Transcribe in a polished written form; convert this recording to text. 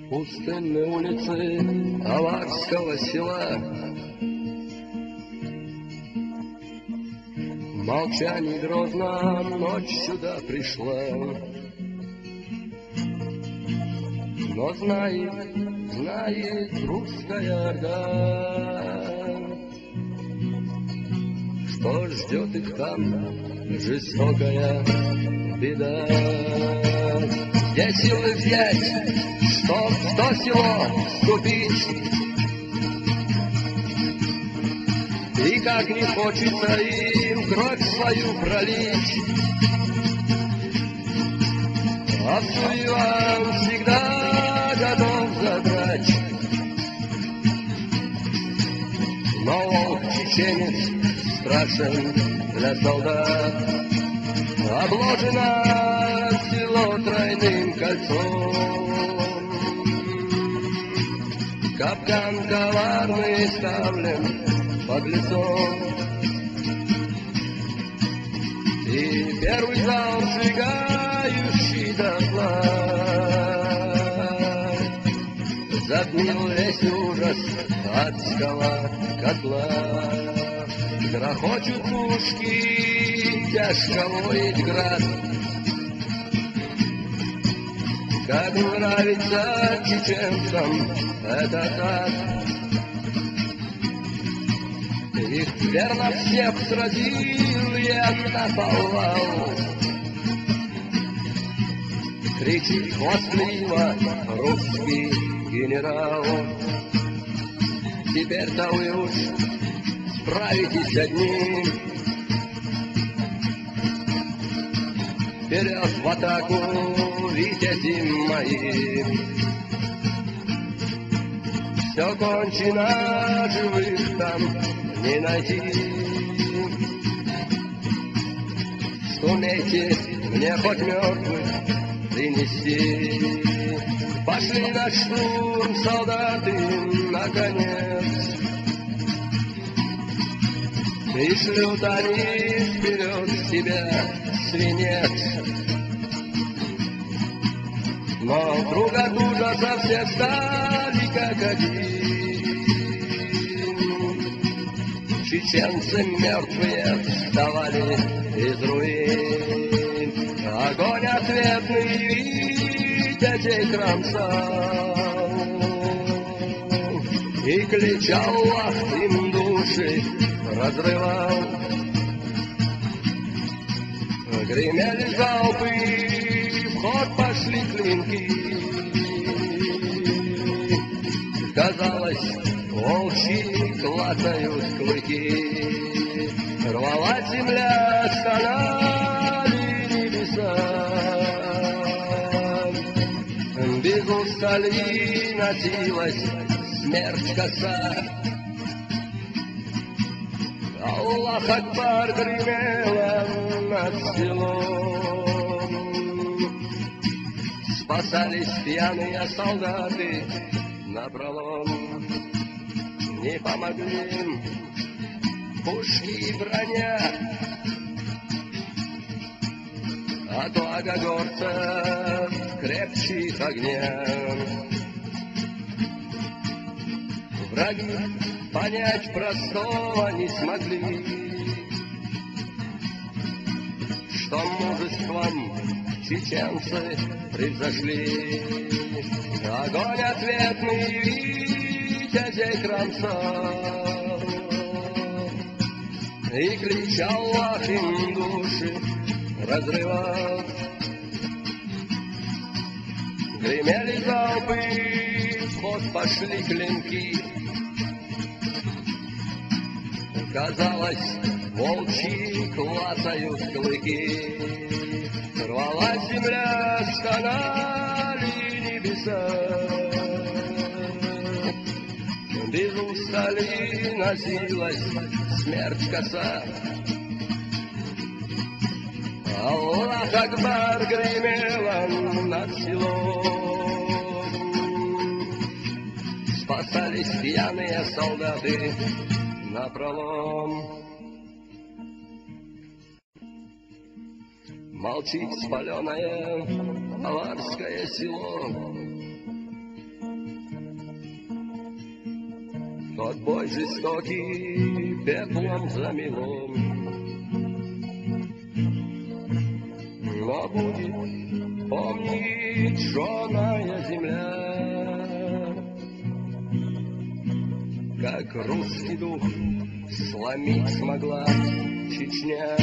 Пустынные улицы Аварского села, молчание грозно, ночь сюда пришла. Но знает русская орда, что ждет их там жестокая беда. Где силы взять, чтоб в то село вступить? И как не хочется им кровь свою пролить, а свой Иван всегда готов задрать. Но волк-чеченец страшен для солдат, обложено село тройным кольцом. Капкан коварный ставлен под лицом, и первый залп сжигающий дотла затмил весь ужас адского котла. Грохочут пушки, тяжко воет град. Как нравится чеченцам этот ад. Их верно всех сразил я наповал. Кричит хвастливо русский генерал. Теперь-то вы уж справитесь одним. Вперед в атаку, витязи мои. Все кончено, живых там не найти. Сумейте мне хоть мертвых принести. Пошли на штурм солдаты, наконец. И шлют они вперед себя свинец. Но вдруг от ужаса все стали как один. Чеченцы мертвые вставали из руин. Огонь ответный витязей кромсал. И кричал Аллах им души разрывал. Гремели залпы, в ход пошли клинки. Казалось, волчьи клацают клыки. Рвалась земля, стонали небеса. Без устали носилась смерть коса. Аллах Акбар гремела над селом. Спасались пьяные солдаты напролом. Не помогли им пушки и броня, отвага горцев крепче их огня. Враги понять простого не смогли, что мужеством чеченцы превзошли. Огонь ответный витязей кромсал. И кричал Аллах им души разрывал. Гремели залпы, в ход пошли клинки. Казалось, волчьи клацают клыки. Рвалась земля, стонали небеса. Без устали носилась смерть коса. Аллах Акбар гремела над селом. Спасались пьяные солдаты напролом. Молчит спаленное аварское село. Тот бой жестокий пеплом замело. Но будет помнить жженая земля, как русский дух сломить смогла Чечня.